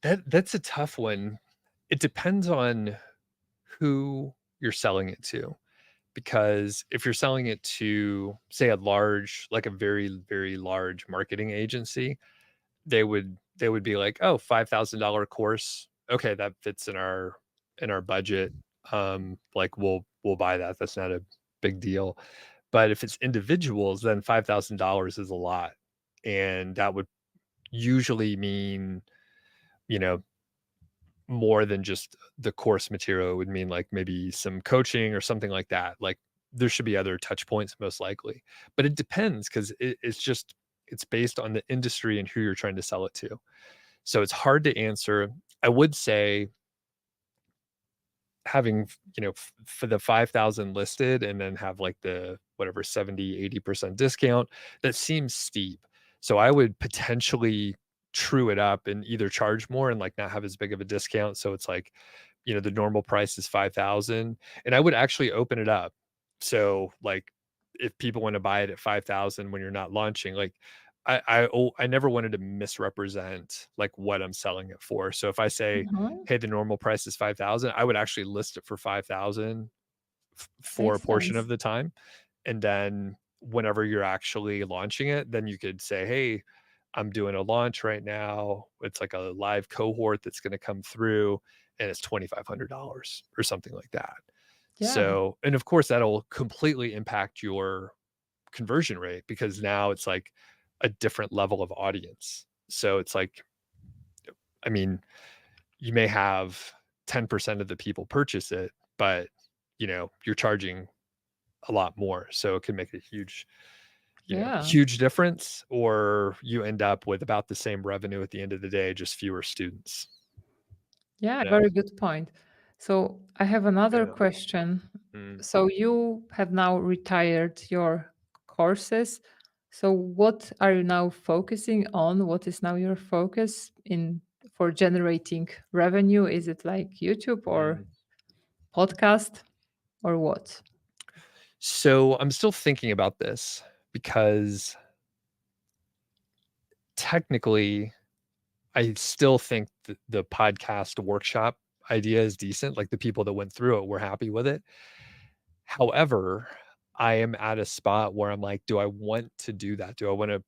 That's a tough one. It depends on who you're selling it to, because if you're selling it to, say, a very, very large marketing agency, they would be like, "Oh, $5,000 course. Okay, that fits in our in our budget, like we'll buy that. That's not a big deal. But if it's individuals, then $5,000 is a lot. And that would usually mean, you know, more than just the course material. It would mean like maybe some coaching or something like that. Like there should be other touch points most likely. But it depends because it's based on the industry and who you're trying to sell it to. So it's hard to answer. I would say having, for the 5,000 listed and then have like the whatever 70-80% discount, that seems steep. So I would potentially true it up and either charge more and like not have as big of a discount. So it's like, the normal price is 5,000 and I would actually open it up. So like if people want to buy it at 5,000 when you're not launching, like I never wanted to misrepresent like what I'm selling it for. So if I say, Mhm. "Hey, the normal price is 5,000," I would actually list it for 5,000 for a Makes portion of sense. the time. And then whenever you're actually launching it, then you could say, "Hey, I'm doing a launch right now. It's like a live cohort that's gonna come through, and it's $2,500," or something like that. Yeah. So and of course, that'll completely impact your conversion rate because now it's like a different level of audience. So it's like, I mean, you may have 10% of the people purchase it, but you're charging a lot more. So it can make a huge, Yeah. huge difference, or you end up with about the same revenue at the end of the day, just fewer students. Yeah, Yeah. very good point. So I have another Yeah. question. Mm. So you have now retired your courses. So what are you now focusing on? What is now your focus in for generating revenue? Is it like YouTube or Mm. podcast or what? So I'm still thinking about this because technically I still think the podcast workshop idea is decent, like, the people that went through it were happy with it. However, I am at a spot where I'm like, "Do I want to do that? Do I wanna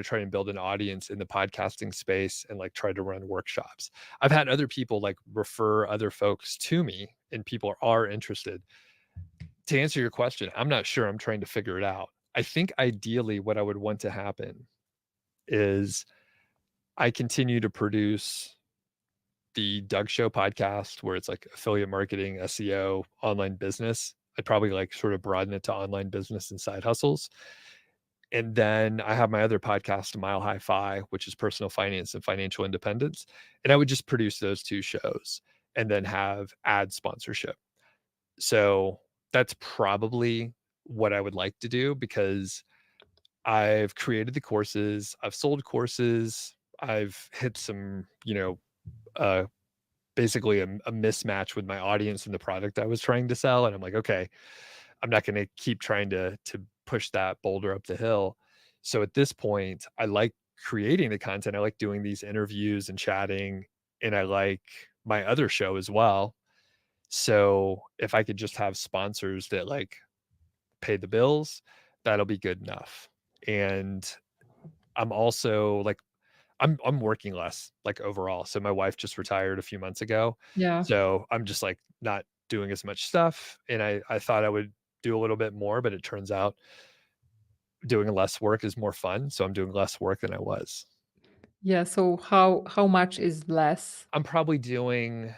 try and build an audience in the podcasting space and, like, try to run workshops?" I've had other people, like, refer other folks to me, and people are interested. To answer your question, I'm not sure, I'm trying to figure it out. I think ideally what I would want to happen is I continue to produce the Doug Show podcast where it's like affiliate marketing, SEO, online business. I'd probably like sort of broaden it to online business and side hustles. And then I have my other podcast, Mile High Fi, which is personal finance and financial independence. And I would just produce those two shows and then have ad sponsorship. So that's probably what I would like to do because I've created the courses, I've sold courses, I've hit some, uh, basically a mismatch with my audience and the product I was trying to sell, and I'm like, "Okay, I'm not gonna keep trying to push that boulder up the hill." So at this point, I like creating the content, I like doing these interviews and chatting, and I like my other show as well. So if I could just have sponsors that, like, pay the bills, that'll be good enough. And I'm also, like, I'm working less, like, overall. So my wife just retired a few months ago. Yeah. So I'm just, like, not doing as much stuff, and I thought I would do a little bit more, but it turns out doing less work is more fun, so I'm doing less work than I was. Yeah. So how much is less? I'm probably doing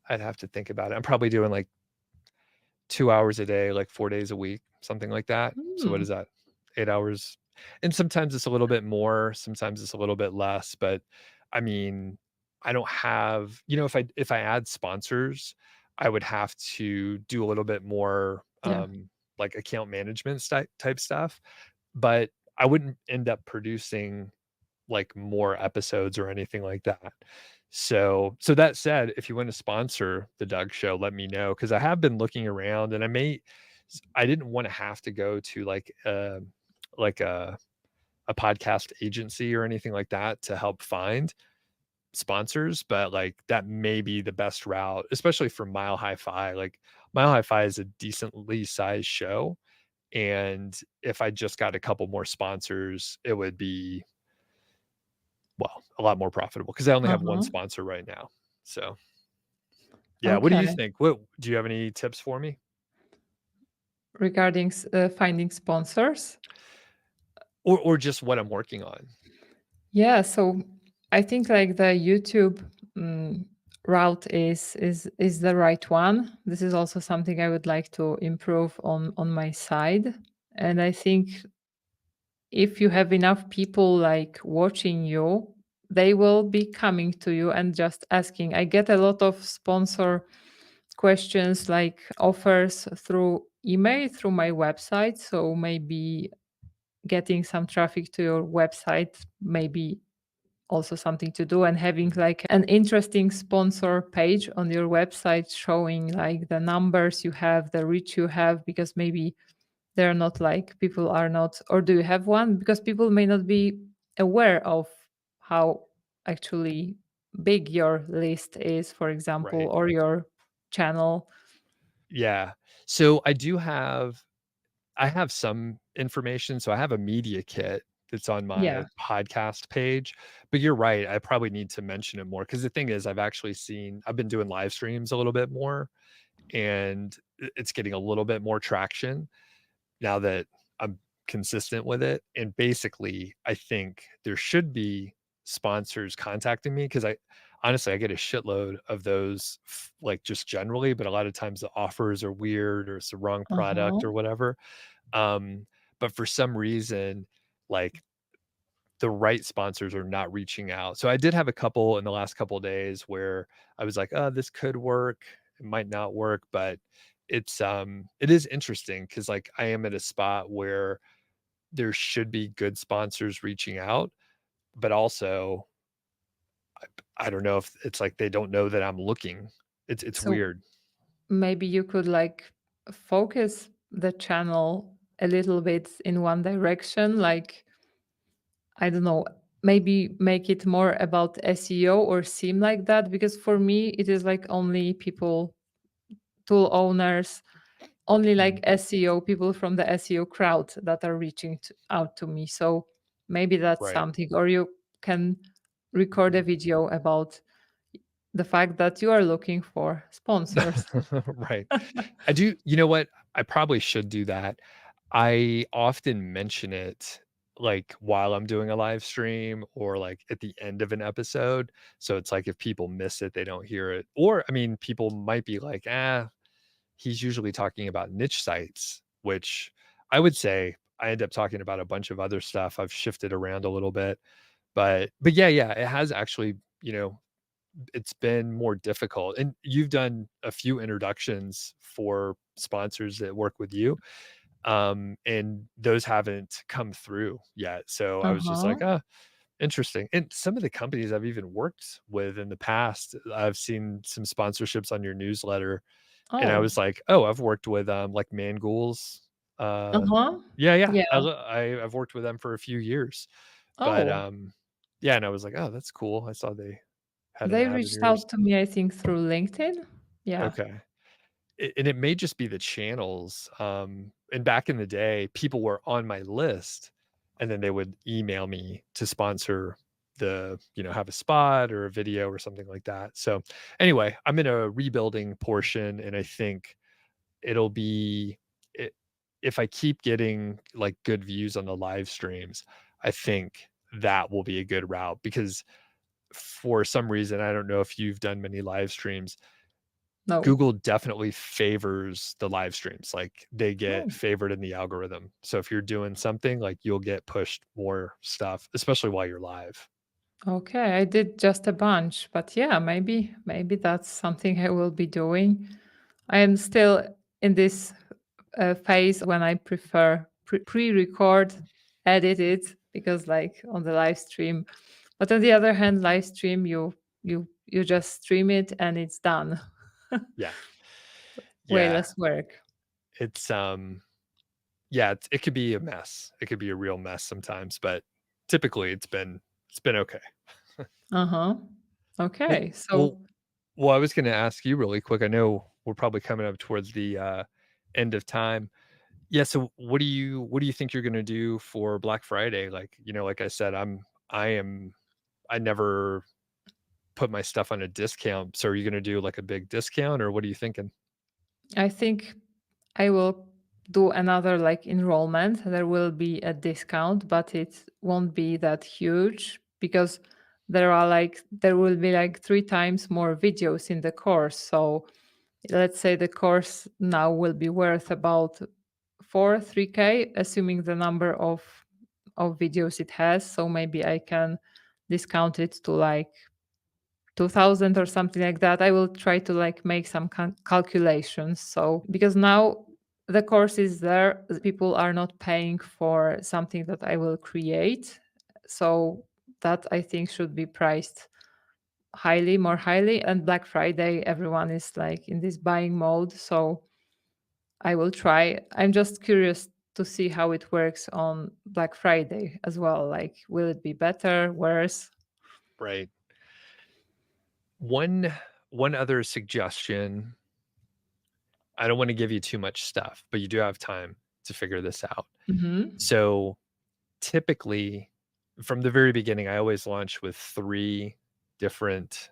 I'd have to think about it. I'm probably doing, like, 2 hours a day, like 4 days a week, something like that. So what Hmm. is that? 8 hours. And sometimes it's a little bit more, sometimes it's a little bit less, but I mean, I don't have if I add sponsors, I would have to do a little bit more, Yeah. like account management type stuff, but I wouldn't end up producing like more episodes or anything like that. So that said, if you want to sponsor the Doug Show, let me know because I have been looking around and I didn't want to have to go to like a podcast agency or anything like that to help find sponsors, but like that may be the best route, especially for Mile High Fi. Like Mile High Fi is a decently sized show. And if I just got a couple more sponsors, it would be, well, a lot more profitable because I only have one Uh-huh. sponsor right now. So, yeah, what do you Okay. think? What do you have any tips for me? Regarding finding sponsors. Or just what I'm working on? Yeah, so I think like the YouTube mm, route is the right one. This is also something I would like to improve on my side. And I think if you have enough people like watching you, they will be coming to you and just asking. I get a lot of sponsor questions like offers through email through my website. So maybe getting some traffic to your website, maybe also something to do, and having like an interesting sponsor page on your website showing like the numbers you have, the reach you have, because maybe they're not like people are not, or do you have one? Because people may not be aware of how actually big your list is, for example, Right. or your channel. Yeah. So I have some information. So I have a media kit that's on Yeah. my podcast page, but you're right. I probably need to mention it more because the thing is, I've been doing live streams a little bit more and it's getting a little bit more traction now that I'm consistent with it. And basically, I think there should be sponsors contacting me because I get a shitload of those, like just generally, but a lot of times the offers are weird or it's the wrong Uh-huh. product or whatever. Um, but for some reason, like the right sponsors are not reaching out. So I did have a couple in the last couple of days where I was like, "Oh, this could work. It might not work," but it is interesting because like I am at a spot where there should be good sponsors reaching out, but also I don't know if it's like they don't know that I'm looking. It's So weird. maybe you could like focus the channel a little bit in one direction, like I don't know, maybe make it more about SEO or seem like that, because for me it is like only people, tool owners, only like Mm, SEO people from the SEO crowd that are reaching out to me. So maybe that's right. something, or you can record a video about the fact that you are looking for sponsors. Right. I do you know what? I probably should do that. I often mention it, like, while I'm doing a live stream or, like, at the end of an episode, so it's like if people miss it, they don't hear it, or, I mean, people might be like, "Ah, he's usually talking about niche sites," which I would say I end up talking about a bunch of other stuff. I've shifted around a little bit, but yeah, it has actually, it's been more difficult, and you've done a few introductions for sponsors that work with you, and those haven't come through yet, so I was just like, Uh-huh. "Ah, interesting," and some of the companies I've even worked with in the past, I've seen some sponsorships on your newsletter, and I Oh. was like, "Oh, I've worked with, like, Mangools," uh Uh-huh. yeah, Yeah. I've worked with them for a few years, but, Oh. yeah, and I was like, "Oh, that's cool." I saw they had an They ad of reached yours. out to me, I think, through LinkedIn. Yeah. Okay. And it may just be the channels, and back in the day, people were on my list, and then they would email me to sponsor have a spot or a video or something like that. So, anyway, I'm in a rebuilding portion, and I think it'll be I if I keep getting, like, good views on the live streams, I think that will be a good route because for some reason, I don't know if you've done many live streams, No. Google definitely favors the live streams, like, they get Oh. favored in the algorithm. So if you're doing something, like, you'll get pushed more stuff, especially while you're live. Okay, I did just a bunch, but yeah, maybe that's something I will be doing. I am still in this phase when I prefer pre-record, edit it, because like on the live stream. But on the other hand, live stream you just stream it and it's done. Yeah. Way Yeah. less work. It's, yeah, it could be a mess. It could be a real mess sometimes, but typically it's been okay. Uh-huh. Well Okay. well So well, I was gonna ask you really quick, I know we're probably coming up towards the, end of time. Yeah, so what do you think you're gonna do for Black Friday? Like, like I said, I am I never put my stuff on a discount. So are you gonna do like a big discount or what are you thinking? I think I will do another like enrollment. There will be a discount, but it won't be that huge because there will be like 3 times more videos in the course. So let's say the course now will be worth about 3K, assuming the number of videos it has. So maybe I can discount it to like 2000 or something like that. I will try to like make some calculations. So because now the course is there, people are not paying for something that I will create. So that I think should be priced more highly. And Black Friday, everyone is like in this buying mode. So I will try. I'm just curious to see how it works on Black Friday as well. Like, will it be better, worse? Right. One one other suggestion, I don't wanna give you too much stuff, but you do have time to figure this out. Hmm. So, typically, from the very beginning, I always launch with 3 different,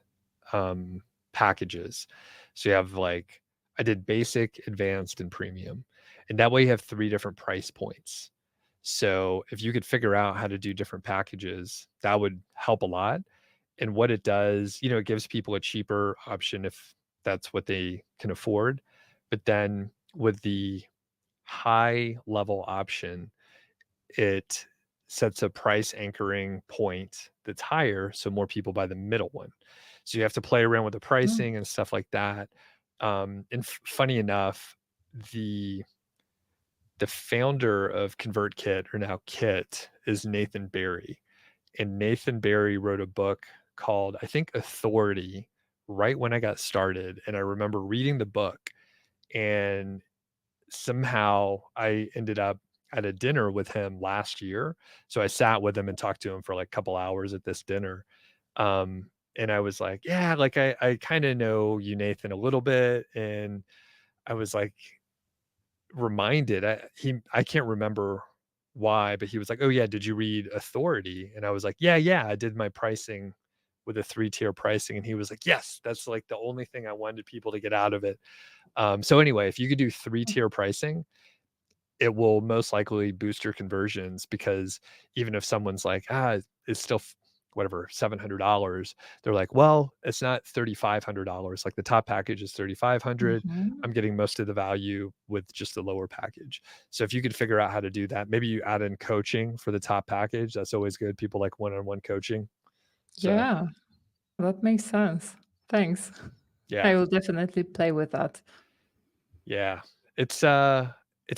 um, packages. So you have, like I did basic, advanced, and premium, and that way you have 3 different price points. So, if you could figure out how to do different packages, that would help a lot. And what it does, it gives people a cheaper option if that's what they can afford. But then with the high level option, it sets a price anchoring point that's higher, so more people buy the middle one. So you have to play around with the pricing and stuff like that. Funny enough, the the founder of ConvertKit, or now Kit, is Nathan Barry. And Nathan Barry wrote a book called, I think, Authority, right when I got started. And I remember reading the book, and somehow I ended up at a dinner with him last year. So I sat with him and talked to him for like a couple hours at this dinner. And I was like, yeah, like I kind of know you, Nathan, a little bit. And I was like, reminded, I can't remember why, but he was like, "Oh, yeah, did you read Authority?" And I was like, "Yeah, yeah, I did my pricing with a 3-tier pricing." And he was like, "Yes, that's, like, the only thing I wanted people to get out of it." So anyway, if you could do 3-tier pricing, it will most likely boost your conversions because even if someone's like, it's still whatever, $700, they're like, well, it's not $3,500. Like the top package is 3,500. Mhm. I'm getting most of the value with just the lower package. So if you could figure out how to do that, maybe you add in coaching for the top package. That's always good. People like one-on-one coaching. So Yeah, that makes sense. Thanks. yeah, I will definitely play with that. yeah. It's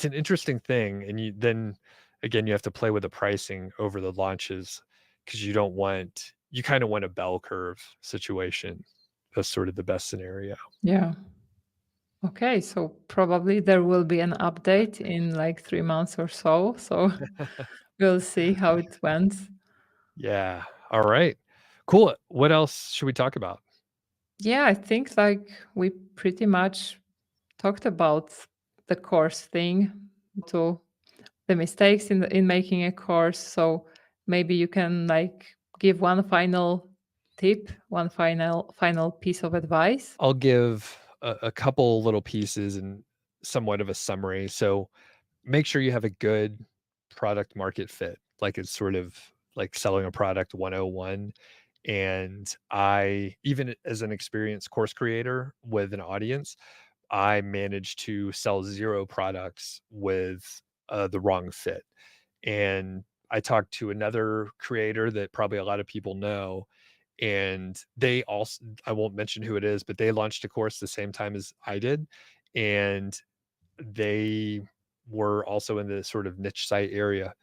an interesting thing, and you then again, you have to play with the pricing over the launches because you kinda want a bell curve situation. That's sort of the best scenario. Yeah. Okay, so probably there will be an update in like 3 months or so. So we'll see how it went. Yeah. Alright. Cool. What else should we talk about? Yeah, I think like we pretty much talked about the course thing to the mistakes in making a course. So maybe you can like give one final tip, one final piece of advice. I'll give a couple little pieces and somewhat of a summary. So make sure you have a good product market fit. Like it's sort of like selling a product 101. And I, even as an experienced course creator with an audience, I managed to sell 0 products with the wrong fit. And I talked to another creator that probably a lot of people know, and they also, I won't mention who it is, but they launched a course the same time as I did, and they were also in the sort of niche site area.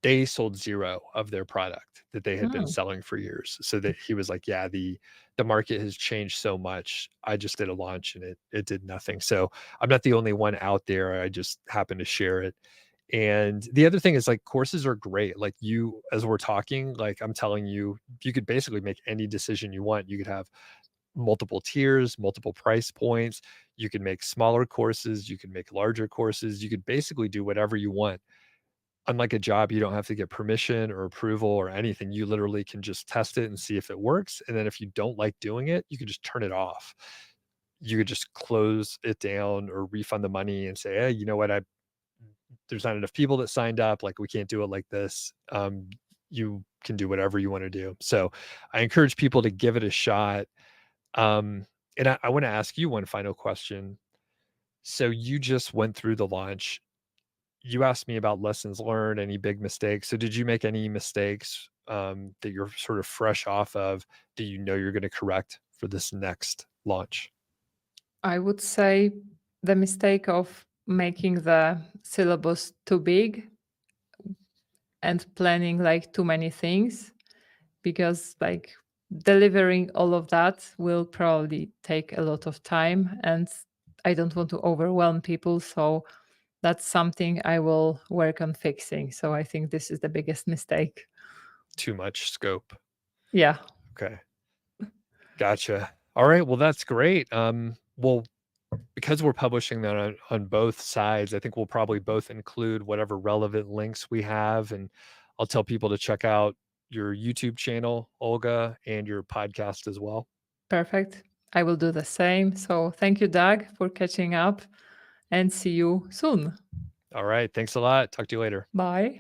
They sold 0 of their product that they had been Mm, selling for years. So that he was like, "Yeah, the market has changed so much. I just did a launch and it did nothing." So, I'm not the only one out there. I just happened to share it. And the other thing is like courses are great. Like you as we're talking, like I'm telling you, you could basically make any decision you want. You could have multiple tiers, multiple price points. You can make smaller courses, you can make larger courses. You could basically do whatever you want. unlike a job, you don't have to get permission or approval or anything. You literally can just test it and see if it works, and then if you don't like doing it, you can just turn it off. You could just close it down or refund the money and say, "Hey, you know what? I there's not enough people that signed up, like, we can't do it like this. You can do whatever you wanna do." So, I encourage people to give it a shot. Um, and I wanna ask you one final question. So, you just went through the launch. You asked me about lessons learned, any big mistakes. So did you make any mistakes, that you're sort of fresh off of, that you know you're gonna correct for this next launch? I would say the mistake of making the syllabus too big and planning like too many things, because like delivering all of that will probably take a lot of time, and I don't want to overwhelm people. So that's something I will work on fixing. So I think this is the biggest mistake. Too much scope. Yeah, Okay, gotcha. Alright, well, that's great. Well, because we're publishing that on both sides, I think we'll probably both include whatever relevant links we have, and I'll tell people to check out your YouTube channel, Olga, and your podcast as well. perfect. I will do the same. So thank you, Doug, for catching up, and see you soon. Alright, thanks a lot. Talk to you later. Bye.